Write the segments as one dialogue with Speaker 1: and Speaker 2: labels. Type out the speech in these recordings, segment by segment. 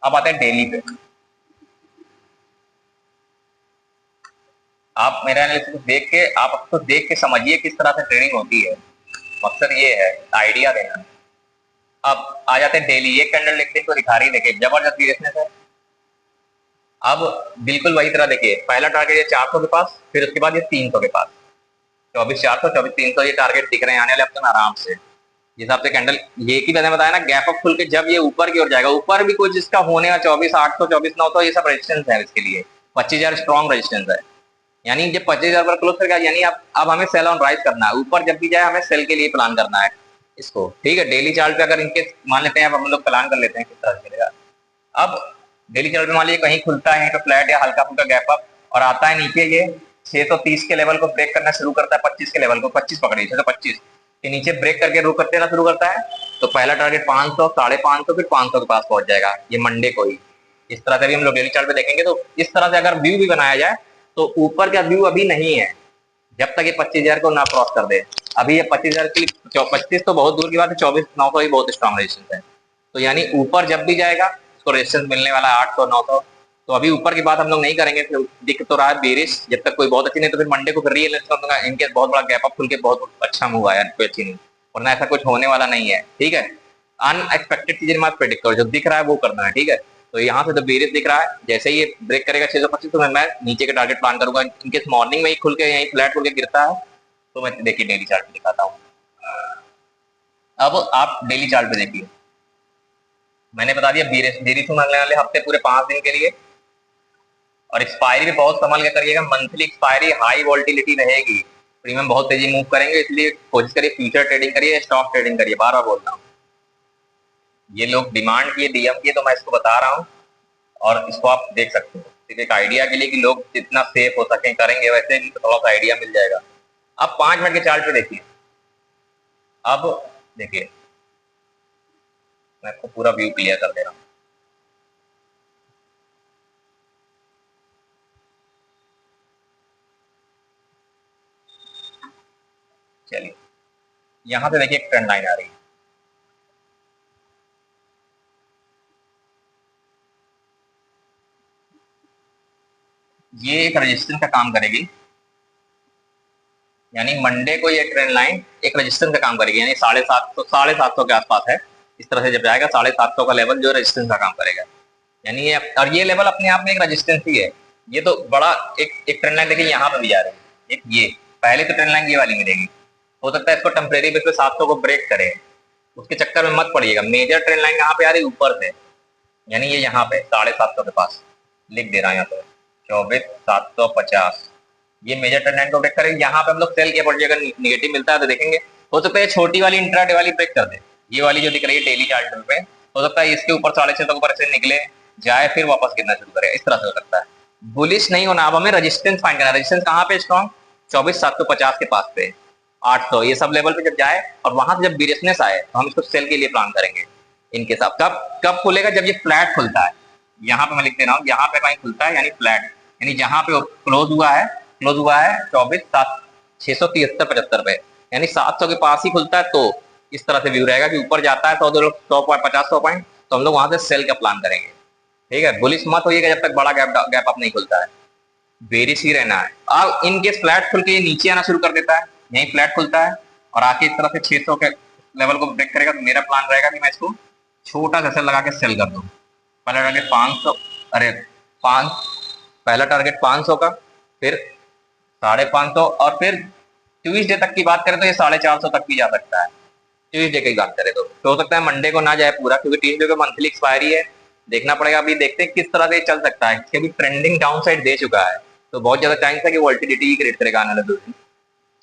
Speaker 1: अब आते हैं डेली पे। आप मेरा एनालिसिस को देख के समझिए किस तरह से ट्रेडिंग होती है। मकसद ये है आइडिया देना। अब आ जाते हैं डेली। एक कैंडल लिखते तो दिखा रही, देखिए जबरदस्त सीरियसनेस है। अब बिल्कुल वही तरह देखिए, पहला टारगेट ये 400 के पास, फिर उसके बाद ये 300 के पास। 24,400 24,300 ये टारगेट दिख रहे हैं आने वाले हफ्ते में आराम से। जिस हिसाब से कैंडल ये की मैंने बताया ना, गैप अप खुल के जब ये ऊपर की ओर जाएगा, ऊपर भी कुछ इसका होने का 24,800 24,900 ये सब रेजिस्टेंस है इसके लिए। 25,000 स्ट्रॉन्ग रेजिस्टेंस है, यानी जब 25,000 पर क्लोज कर गया, यानी अब हमें सेल ऑन राइज करना है। ऊपर जब भी जाए हमें सेल के लिए प्लान करना है इसको, ठीक है। डेली चार्ट पे अगर इनके मान लेते हैं, अब हम लोग प्लान कर लेते हैं किस तरह चलेगा। अब डेली चार्ट पे मान लीजिए कहीं खुलता है तो फ्लैट या हल्का फुल्का गैप अप और आता है नीचे, ये 630 के लेवल को ब्रेक करना शुरू करता है। 25 के लेवल को 25 पकड़िए, 625 के नीचे ब्रेक करके रुक करते ना शुरू करता है, तो पहला टारगेट 500, 550, फिर 500 के पास पहुंच जाएगा, ये मंडे को ही। इस तरह से भी हम लोग डेली चार्ट पे देखेंगे। तो इस तरह से अगर व्यू भी बनाया जाए तो ऊपर का व्यू अभी नहीं है जब तक ये 25,000 को ना क्रॉस कर दे। अभी ये 25,000 के लिए 25 तो बहुत दूर की बात है, 24,900 ही बहुत स्ट्रॉन्ग रेजिस्टेंस है। तो यानी ऊपर जब भी जाएगा उसको रेजिस्टेंस मिलने वाला है 800 900। तो अभी ऊपर की बात हम लोग नहीं करेंगे, दिख तो रहा है बेरिश, जब तक कोई बहुत अच्छी नहीं तो फिर मंडे को फिर रीएनालिसिस कर दूंगा। इनके बहुत बड़ा गैप अप खुल के बहुत अच्छा मूव आया, कोई अच्छी नहीं, वरना ऐसा कुछ होने वाला नहीं है, ठीक है। अनएक्सपेक्टेड चीजें मत प्रेडिक्ट करो, जो दिख रहा है वो करना है, ठीक है। तो यहाँ से तो बेरिश दिख रहा है, जैसे ही ये ब्रेक करेगा 625 तो मैं नीचे के टारगेट प्लान करूंगा। इनकेस मॉर्निंग में ही खुल के यहीं फ्लैट खुल के गिरता है तो मैं देखिए डेली चार्ट पे दिखाता हूँ। अब आप डेली चार्ट पे देखिए, मैंने बता दिया बेरिश मांगने वाले हफ्ते पूरे 5 दिन के लिए, और एक्सपायरी भी बहुत संभल के करिएगा। मंथली एक्सपायरी हाई वोल्टिलिटी रहेगी, प्रीमियम बहुत तेजी मूव करेंगे, इसलिए कोशिश करिए फ्यूचर ट्रेडिंग करिए, स्टॉक ट्रेडिंग करिए। बार बार बोल रहा हूँ, ये लोग डिमांड किए, डीएम किए, तो मैं इसको बता रहा हूँ और इसको आप देख सकते हो सिर्फ एक आइडिया के लिए कि लोग जितना सेफ हो सके करेंगे, वैसे भी थोड़ा सा आइडिया मिल जाएगा। अब 5 मिनट के चार्ट पे देखिए। अब देखिए मैं आपको पूरा व्यू क्लियर कर दे रहा हूँ। चलिए यहां से देखिए एक ट्रेंड लाइन आ रही है, ये एक रेजिस्टेंस का काम करेगी, यानी मंडे को ये ट्रेंड लाइन एक रेजिस्टेंस का काम करेगी, यानी 750 के आसपास है। इस तरह से जब जाएगा 750 का लेवल जो रेजिस्टेंस का काम करेगा, यानी ये, और ये लेवल अपने आप में एक रेजिस्टेंस ही है। ये तो बड़ा एक ट्रेंड लाइन देखिए यहाँ पे भी जा रही है, एक ये पहले तो ट्रेंड लाइन ये वाली मिलेगी, हो सकता है इसको टेम्परेरी बेस पे 700 को ब्रेक करे, उसके चक्कर में मत पड़िएगा। मेजर ट्रेंड लाइन यहाँ पे आ रही है ऊपर से, यानी ये यहाँ पे 750 के पास लिख दे रहा है यहाँ पे 24,750, ये मेजर ट्रेंड लाइन को ब्रेक करेगी। यहाँ पे हम लोग सेल की अपॉर्चुनिटी अगर निगेटिव मिलता है तो देखेंगे, हो सकता है छोटी वाली इंट्राडे वाली ब्रेक कर दे, ये वाली जो दिख रही है डेली चार्ट पे, हो सकता है इसके ऊपर 650 के ऊपर से निकले जाए, फिर वापस गिरना शुरू करे, इस तरह से हो सकता है। बुलिश नहीं होना, अब हमें रेजिस्टेंस फाइंड करना है। रेजिस्टेंस कहाँ पे स्ट्रॉन्ग? 24,750 के पास पे, 800, ये सब लेवल पे जब जाए और वहां से जब बिजनेस आए तो हम इसको सेल के लिए प्लान करेंगे इनके साथ। कब खुलेगा? जब ये फ्लैट खुलता है, यहाँ पे मैं लिख दे रहा हूँ, यहाँ पे कहीं खुलता है यानी फ्लैट, यानी जहां पे क्लोज हुआ है 24,673.75 पे, यानी 700 के पास ही खुलता है। तो इस तरह से व्यू रहेगा कि ऊपर जाता है 100 पॉइंट 50 पॉइंट, तो हम लोग वहां से सेल का प्लान करेंगे, ठीक है। बुलिश मत होइएगा जब तक बड़ा गैप अप नहीं खुलता है, बेरिश ही रहना है। अब इनकेस फ्लैट खुल के नीचे आना शुरू कर देता है, यही फ्लैट खुलता है और आके इस तरह से 600 के लेवल को ब्रेक करेगा, तो मेरा प्लान रहेगा कि मैं इसको छोटा सा सेल लगा के सेल कर दूं। पहला टारगेट 500, अरे 5, पहला टारगेट 500 का, फिर 550, और फिर ट्यूसडे तक की बात करें तो ये 450 तक भी जा सकता है। ट्यूसडे की बात करें तो हो सकता है मंडे को ना जाए पूरा, क्योंकि ट्यूसडे को मंथली एक्सपायरी है, देखना पड़ेगा। अभी देखते हैं किस तरह से चल सकता है, क्योंकि ट्रेंडिंग डाउन साइड दे चुका है, तो बहुत ज्यादा चांस है कि वोल्टिलिटी क्रिएट करेगा आने वाले 2 दिन।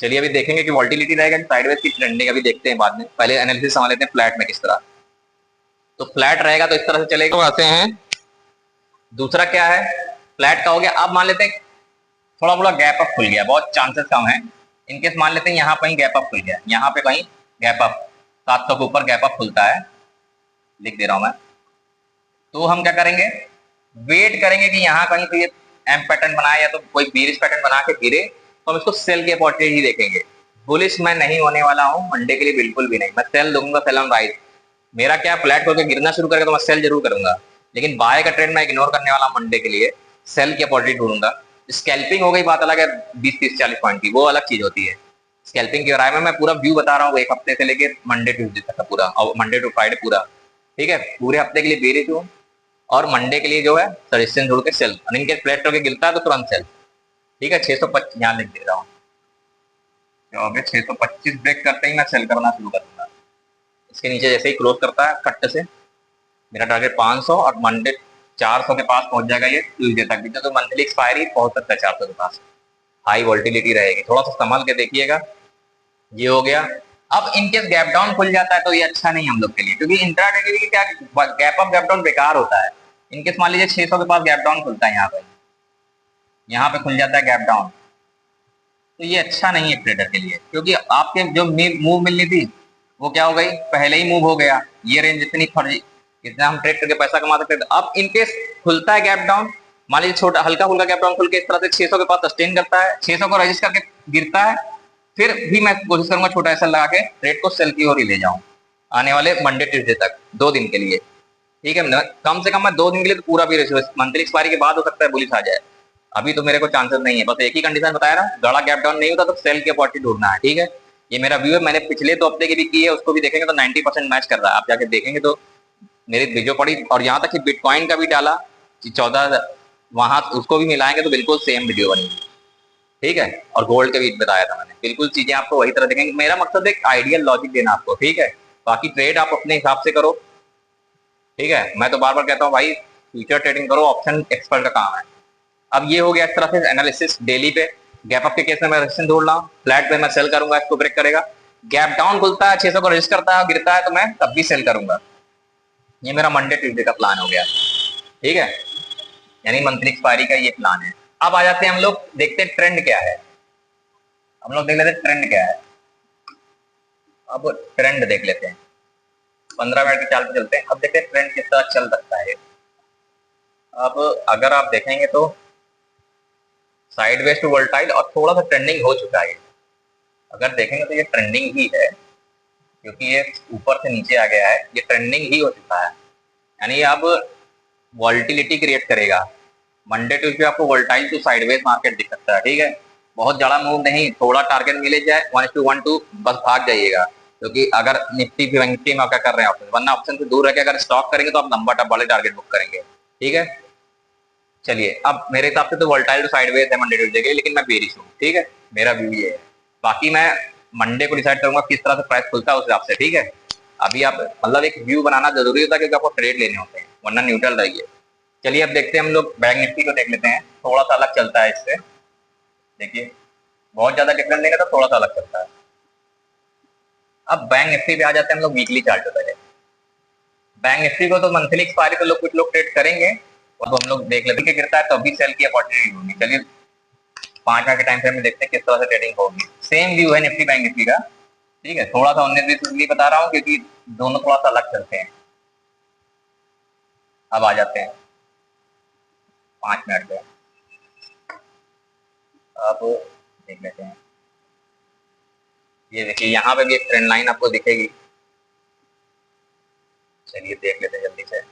Speaker 1: चलिए अभी देखेंगे कि वोल्टिलिटी रहेगा कि साइडवेज की ट्रेंडिंग, अभी देखते हैं बाद में। पहले एनालिसिस समझ लेते हैं फ्लैट में किस तरह। तो फ्लैट रहेगा तो इस तरह से चलेगा, वैसे हैं। दूसरा क्या है, फ्लैट का हो गया। अब मान लेते हैं थोड़ा बड़ा गैप अप खुल गया, बहुत चांसेस कम है। इनकेस मान लेते हैं यहाँ कहीं गैप अप खुल गया, यहाँ पे कहीं गैप अप 700 के ऊपर गैप अप खुलता है, लिख दे रहा हूं मैं, तो हम क्या करेंगे, वेट करेंगे कि यहाँ कहीं तो ये एम पैटर्न बनाए या तो कोई बेरिश पैटर्न बना के गिरे, तो हम इसको सेल की अपॉर्चुनिटी देखेंगे। बुलिश मैं नहीं होने वाला हूँ मंडे के लिए, बिल्कुल भी नहीं। मैं सेल दूंगा, सेल ऑन राइज। मेरा क्या, फ्लैट होकर गिरना शुरू करेगा तो मैं सेल जरूर करूंगा, लेकिन बाय का ट्रेड मैं इग्नोर करने वाला हूं मंडे के लिए, सेल की अपॉर्चुनिटी ढूंढूंगा। स्कैल्पिंग हो गई बात अलग है, 20 30 40 पॉइंट की, वो अलग चीज होती है। स्कैल्पिंग के बारे में मैं पूरा व्यू बता रहा हूँ, एक हफ्ते से लेकर मंडे ट्यूजडे तक का पूरा, और मंडे टू फ्राइडे पूरा, ठीक है, पूरे हफ्ते के लिए बेरिश हूँ, और मंडे के लिए जो है सजेशन जोड़ के सेल, और इनके फ्लैट होकर गिरता है तो तुरंत सेल, ठीक है। 625 यहाँ लिख दे रहा हूँ, तो अभी 625 ब्रेक करते ही मैं सेल करना शुरू कर दूंगा। इसके नीचे जैसे ही क्लोज करता है कट से, मेरा टारगेट 500 और मंडे 400 के पास पहुंच जाएगा ये ट्यूजडे तक भी, तो मंथली एक्सपायरी पहुंच सकता है 400 के पास, हाई वोल्टिलिटी रहेगी, थोड़ा सा संभाल के देखिएगा। ये हो गया। अब इनकेस गैप डाउन खुल जाता है तो ये अच्छा नहीं हम लोग के लिए, क्योंकि इंट्राडे के लिए क्या गैप अप गैप डाउन बेकार होता है। इनकेस मान लीजिए 600 के पास गैप डाउन खुलता है, यहाँ पे खुल जाता है गैप डाउन, तो ये अच्छा नहीं है ट्रेडर के लिए, क्योंकि आपके जो मूव मिलनी थी वो क्या हो गई, पहले ही मूव हो गया। ये रेंज इतनी फर्जी, इतना हम ट्रेड करके पैसा कमा सकते थे। अब इनकेस खुलता है गैप डाउन, मान लीजिए छोटा हल्का फुल्का गैप डाउन खुल के इस तरह से 600 के पास सस्टेन करता है, 600 को रजिस्ट करके गिरता है, फिर भी मैं कोशिश करूंगा छोटा ऐसा लगा के ट्रेड को सेल की ओर ही ले जाऊं आने वाले मंडे ट्यूजडे तक, 2 दिन के लिए, ठीक है। कम से कम मैं 2 दिन के लिए तो पूरा भी रेशियो, मंथली एक्सपायरी के बाद हो सकता है बुलिश आ जाए, अभी तो मेरे को चांसेस नहीं है। बस एक ही कंडीशन बताया ना, बड़ा गैप डाउन नहीं होता तो सेल की अपॉर्चुनिटी ढूंढना है, ठीक है। ये मेरा व्यू है, मैंने पिछले 2 हफ्ते की भी की है, उसको भी देखेंगे तो 90% मैच कर रहा है, आप जाके देखेंगे तो मेरी वीडियो पड़ी, और यहाँ तक कि बिटकॉइन का भी डाला 14, वहां उसको भी मिलाएंगे तो बिल्कुल सेम वीडियो बनेगी, ठीक है। और गोल्ड के भी बताया था मैंने, बिल्कुल चीजें आपको वही तरह दिखेंगी। मेरा मकसद एक आइडियल लॉजिक देना आपको, ठीक है। बाकी ट्रेड आप अपने हिसाब से करो, ठीक है। मैं तो बार बार कहता हूँ भाई, फ्यूचर ट्रेडिंग करो, ऑप्शन एक्सपर्ट का काम है। अब ये हो गया इस तरह से एनालिसिस डेली पे। गैप अप के केस में मैं रेजिस्टेंस ढूंढ रहा हूँ, फ्लैट पे मैं सेल करूंगा, इसको ब्रेक करेगा। गैप डाउन खुलता है 600 को रजिस्ट करता है, गिरता है तो मैं तब भी सेल करूंगा। ये मेरा मंडे ट्यूजडे का प्लान हो गया, ठीक है, यानी मंथली एक्सपायरी का ये प्लान है। अब आ जाते हैं हम लोग, देखते हैं ट्रेंड क्या है। हम लोग देख लेते हैं ट्रेंड क्या है। अब ट्रेंड देख लेते हैं, 15 मिनट की चाल पे चलते हैं। अब देखते हैं ट्रेंड किस तरह चल सकता है। अब अगर आप देखेंगे तो साइडवेज टू वोल्टाइल और थोड़ा सा ट्रेंडिंग हो चुका है। अगर देखेंगे तो ये ट्रेंडिंग ही है, क्योंकि ये ऊपर से नीचे आ गया है, ये ट्रेंडिंग ही हो चुका है, यानी अब वॉल्टिलिटी क्रिएट करेगा। मंडे ट्यूजडे आपको वोल्टाइल टू साइडवेज मार्केट दिख सकता है, ठीक है। बहुत ज्यादा मूव नहीं, थोड़ा टारगेट मिले जाए 1:1 बस भाग जाइएगा, क्योंकि अगर निफ्टी बैंक निफ्टी में आप क्या कर रहे हैं ऑप्शन, वरना ऑप्शन से दूर रह के अगर स्टॉक करेंगे तो आप लंबा टप वाले टारगेट बुक करेंगे, ठीक है। चलिए, अब मेरे हिसाब से तो वोल्टाइल टू साइडवेज है मंडे ट्यूजडे के लिए, लेकिन मैं बेरिश हूँ, ठीक है, मेरा व्यू ये है। बाकी मैं मंडे को डिसाइड करूंगा किस तरह से प्राइस खुलता है उस हिसाब से, ठीक है। अभी आप मतलब एक व्यू बनाना जरूरी होता है, क्योंकि आपको ट्रेड लेने होते हैं, वरना न्यूट्रल रहिए। चलिए अब देखते हैं हम लोग बैंक निफ्टी को देख लेते हैं, थोड़ा सा अलग चलता है इससे। देखिए, बहुत ज्यादा डिफरेंट नहीं तो थोड़ा सा अलग चलता है। अब बैंक निफ्टी पे आ जाते हैं हम लोग वीकली चार्ट पे पहले। बैंक निफ्टी को तो मंथली एक्सपायरी तो लोग कुछ लोग ट्रेड करेंगे, और तो हम लोग देख लेते हैं गिरता है तो अभी सेल की अपॉर्चुनिटी होगी। चलिए 5 मिनट के टाइम फ्रेम में देखते हैं किस तरह से ट्रेडिंग होगी। सेम व्यू है निफ्टी बैंक निफ्टी का, ठीक है, थोड़ा सा 19-20 बता रहा हूँ क्योंकि दोनों थोड़ा सा अलग चलते हैं। अब आ जाते हैं 5 मिनट पे, अब देख लेते हैं। ये देखिए, यहाँ पे भी एक ट्रेंड लाइन आपको दिखेगी, चलिए देख लेते हैं जल्दी से।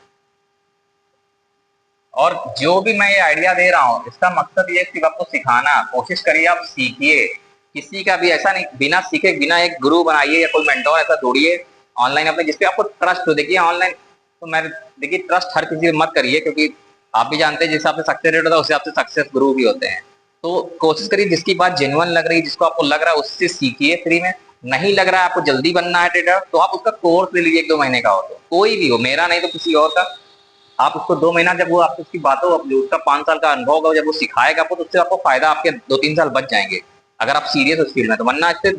Speaker 1: और जो भी मैं ये आइडिया दे रहा हूँ, इसका मकसद ये सिर्फ आपको सिखाना, कोशिश करिए आप सीखिए। किसी का भी ऐसा नहीं, बिना सीखे बिना एक गुरु बनाइए या कोई मेंटोर ऐसा ढूंढिए ऑनलाइन अपने, जिसपे आपको ट्रस्ट हो। देखिए ऑनलाइन तो मैं देखिए ट्रस्ट हर किसी पे मत करिए, क्योंकि आप भी जानते हैं जिस हिसाब से सक्सेस रेट होता है उस हिसाब से सक्सेस गुरु भी होते हैं। तो कोशिश करिए जिसकी बात जेन्युइन लग रही है, जिसको आपको लग रहा है उससे सीखिए फ्री में। नहीं लग रहा है आपको जल्दी बनना है ट्रेडर, तो आप उसका कोर्स ले लीजिए 1-2 महीने का हो, तो कोई भी हो, मेरा नहीं तो किसी और का। आप उसको 2 महीना जब वो आपको उसकी बातों, उसका 5 साल का अनुभव होगा, जब वो सिखाएगा आपको, तो उससे आपको फायदा, आपके 2-3 साल बच जाएंगे अगर आप सीरियस उस फील्ड में। तो वरना इससे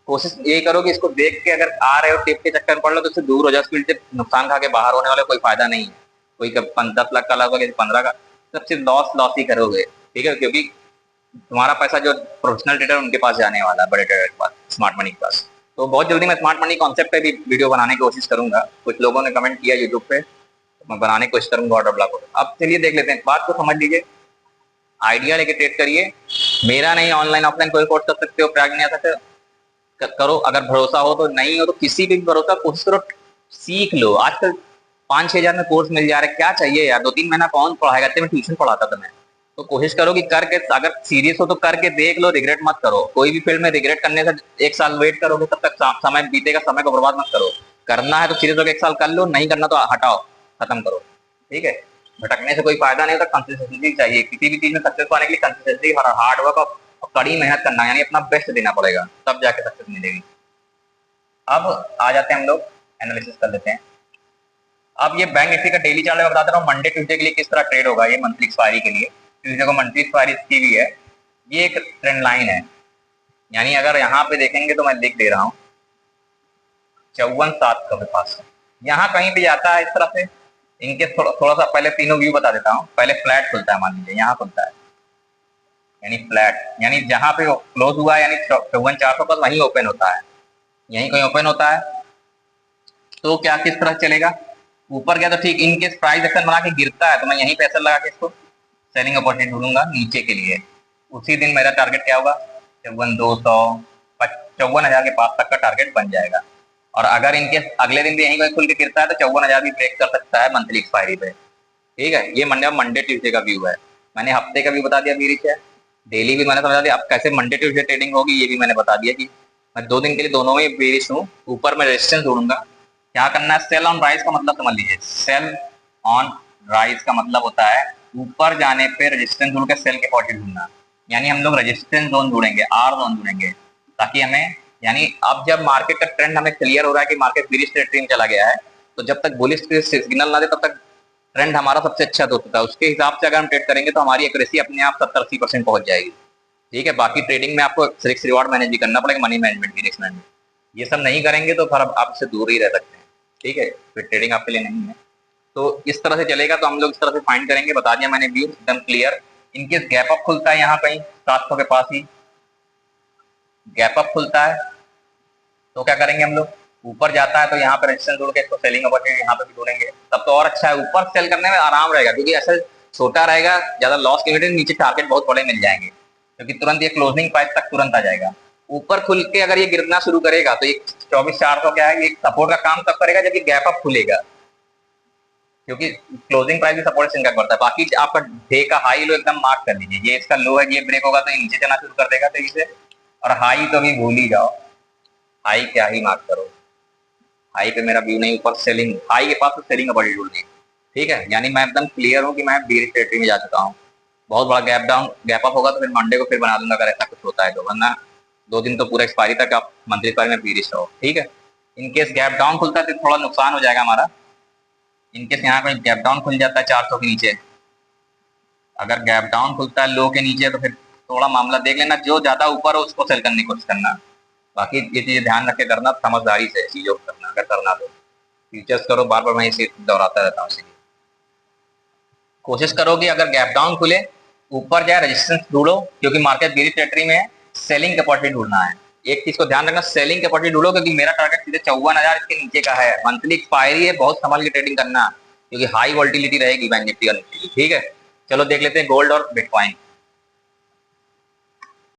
Speaker 1: कोशिश यही करो कि इसको देख के अगर आ रहे हो टिप के चक्कर में पड़ लो तो उससे दूर हो जाओ। फील्ड से नुकसान खा के बाहर होने वाले कोई फायदा नहीं है। कोई 10 लाख का लगा 15 का, सबसे लॉस ही करोगे, ठीक है, क्योंकि तुम्हारा पैसा जो प्रोफेशनल ट्रेडर उनके पास जाने वाला है, बड़े ट्रेडर के पास, स्मार्ट मनी के पास। तो बहुत जल्दी मैं स्मार्ट मनी कॉन्सेप्ट पे भी वीडियो बनाने की कोशिश करूंगा। कुछ लोगों ने कमेंट किया यूट्यूब पे, मैं बनाने की कोशिश करूंगा ऑर्डर ब्लॉक। अब चलिए देख लेते हैं, बात को समझ लीजिए, आइडिया लेके ट्रेड करिए। मेरा नहीं, ऑनलाइन ऑफलाइन कोई कोर्स कर सकते हो, प्रयाग नहीं आ सकते, करो। अगर भरोसा हो तो, नहीं हो तो किसी पे भी भरोसा, कोशिश करो, सीख लो। आजकल 5-6 हजार में कोर्स मिल जा रहा है, क्या चाहिए यार, 2-3 महीना कौन पढ़ाएगा, इतने में ट्यूशन पढ़ाता था मैं। तो कोशिश करो कि करके, अगर सीरियस हो तो करके देख लो, रिग्रेट मत करो। कोई भी फील्ड में रिग्रेट करने से 1 साल वेट करोगे तब तक समय बीतेगा, समय को बर्बाद मत करो। करना है तो सीरियस होकर 1 साल कर लो, नहीं करना तो हटाओ, खत्म करो, ठीक है। भटकने से कोई फायदा नहीं होता, कंसिस्टेंसी चाहिए किसी भी चीज में सक्सेस पाने के लिए। कंसिस्टेंसी, हार्ड वर्क और कड़ी मेहनत करना, यानी अपना बेस्ट देना पड़ेगा, तब जाके सक्सेस मिलेगी। अब आ जाते हैं हम लोग एनालिसिस कर लेते हैं। अब ये बैंक निफ्टी का डेली चार्ट मैं बता दे रहा हूँ, मंडे ट्यूजडे के लिए किस तरह ट्रेड होगा। ये मंथली एक्सपायरी के लिए, ट्यूजडे को मंथली एक्सपायरी की हुई है। ये एक ट्रेंड लाइन है, यानी अगर यहाँ पे देखेंगे तो मैं लिख दे रहा हूँ 54,700 के पास, यहाँ कहीं भी जाता है इस तरह से। इनके थोड़ा सा पहले तीनों व्यू बता देता हूँ। पहले फ्लैट खुलता है, मान लीजिए यहाँ खुलता है, यानी फ्लैट, यानी जहां पे क्लोज हुआ है, यानी 54,400 पर वहीं ओपन होता है, यहीं कहीं ओपन होता है। तो क्या किस तरह चलेगा, ऊपर गया तो ठीक, इनकेस प्राइस एक्शन बना के गिरता है तो मैं यहीं पैसा लगा के इसको सेलिंग अपॉर्चुनिटी ढूंढूंगा नीचे के लिए। उसी दिन मेरा टारगेट क्या होगा, 54,200, 54,000 के पास तक का टारगेट बन जाएगा। और अगर इनकेस अगले दिन भी यहीं खुल के गिरता है तो 54,000 भी ब्रेक कर सकता है मंथली एक्सपायरी पे, ठीक है। ये मंडे ट्यूजडे का व्यू है। मैंने हफ्ते का भी बता दिया बीरिश है, डेली भी मैंने समझा दिया। अब कैसे मंडे ट्यूजडे ट्रेडिंग होगी ये भी मैंने बता दिया कि मैं 2 दिन के लिए दोनों में बेरिश हूँ। ऊपर में रेजिस्टेंस ढूंढूंगा, क्या करना है, सेल ऑन राइज का मतलब समझ लीजिए। सेल ऑन राइज का मतलब होता है ऊपर जाने पे रेजिस्टेंस ढूंढ के सेल के पॉजिटिव ढूंढना, यानी हम लोग रेजिस्टेंस जोन ढूंढेंगे, आर जोन ढूंढेंगे, ताकि हमें, यानी अब जब मार्केट का ट्रेंड हमें क्लियर हो रहा है कि मार्केट बेरिश टेरिटरी में चला गया है, तो जब तक बुलिश सिग्नल ना दे तब तक ट्रेंड हमारा सबसे अच्छा होता है। उसके हिसाब से अगर हम ट्रेड करेंगे तो हमारी एक्यूरेसी अपने आप 70-80% पहुंच जाएगी, ठीक है। बाकी ट्रेडिंग में आपको रिस्क रिवार्ड मैनेज भी करना पड़ेगा, मनी मैनेजमेंट की, रिस्क मैनेजमेंट, ये सब नहीं करेंगे तो फिर आप इससे दूर ही रह सकते हैं, ठीक है। फिर ट्रेडिंग आपके लिए नहीं है। तो इस तरह से चलेगा, तो हम लोग इस तरह से फाइंड करेंगे, बता दिया मैंने व्यू एकदम क्लियर। इनकेस गैप अप खुलता है यहाँ कहीं 700 के पास ही गैप अप खुलता है तो क्या करेंगे हम लोग, ऊपर जाता है तो यहाँ पे रेजिस्टेंस ढूंढ के इसको सेलिंग अपॉर्चुनिटी यहाँ पे भी ढूंढेंगे, तब तो और अच्छा है। ऊपर सेल करने में आराम रहेगा क्योंकि ऐसा छोटा रहेगा, ज्यादा लॉस के नीचे टारगेट बहुत बड़े मिल जाएंगे क्योंकि तुरंत ये क्लोजिंग प्राइस तक तुरंत आ जाएगा। ऊपर खुल के अगर ये गिरना शुरू करेगा तो ये 24,400 क्या है, ये सपोर्ट का काम तब करेगा जब ये गैप अप खुलेगा, क्योंकि क्लोजिंग प्राइस भी सपोर्ट से इनका करता है। बाकी आपका डे का हाई लो एकदम मार्क कर लीजिए, ये इसका लो है, ये ब्रेक होगा तो ये नीचे जाना शुरू कर देगा तेजी से। और हाई तो भी भूल ही जाओ, हाई क्या ही मार्क करो, हाई पे मेरा व्यू नहीं, ऊपर सेलिंग, हाई के पास तो सेलिंग अपॉर्चुनिटी ढूंढनी, ठीक है। यानी मैं एकदम क्लियर हूँ कि मैं बेरिश टेरिटरी में जा चुका हूँ। बहुत बड़ा गैप अप होगा तो फिर मंडे को फिर बना दूंगा अगर ऐसा कुछ होता है तो, वरना 2 दिन तो पूरा एक्सपायरी तक आप मंथली एक्सपायरी में बेरिश रहो, ठीक है। इनकेस गैप डाउन खुलता है तो थोड़ा नुकसान हो जाएगा हमारा। इनकेस यहाँ पे गैप डाउन खुल जाता है 400 के नीचे, अगर गैप डाउन खुलता है लो के नीचे तो फिर थोड़ा मामला देख लेना, जो ज्यादा ऊपर हो उसको सेल करने की कोशिश करना। बाकी ये चीजें ध्यान रख के करना, समझदारी से चीजों को करना, अगर करना तो फ्यूचर्स करो, बार बार मैं इसे दोहराता रहता हूँ। इसीलिए कोशिश करो कि अगर गैप डाउन खुले ऊपर जाए रेजिस्टेंस ढूंढो, क्योंकि मार्केट बेरिश टेरिटरी में है, सेलिंग कैपेसिटी ढूंढना है। एक चीज को ध्यान रखना, सेलिंग कैपेसिटी ढूंढो, क्योंकि मेरा टारगेट सीधे 54,000 इसके नीचे का है, मंथली एक्सपायरी है, बहुत संभाल के ट्रेडिंग करना क्योंकि हाई वोल्टिलिटी रहेगी बैंक निफ्टी और निफ्टी की, ठीक है। चलो देख लेते हैं गोल्ड और बिटकॉइन।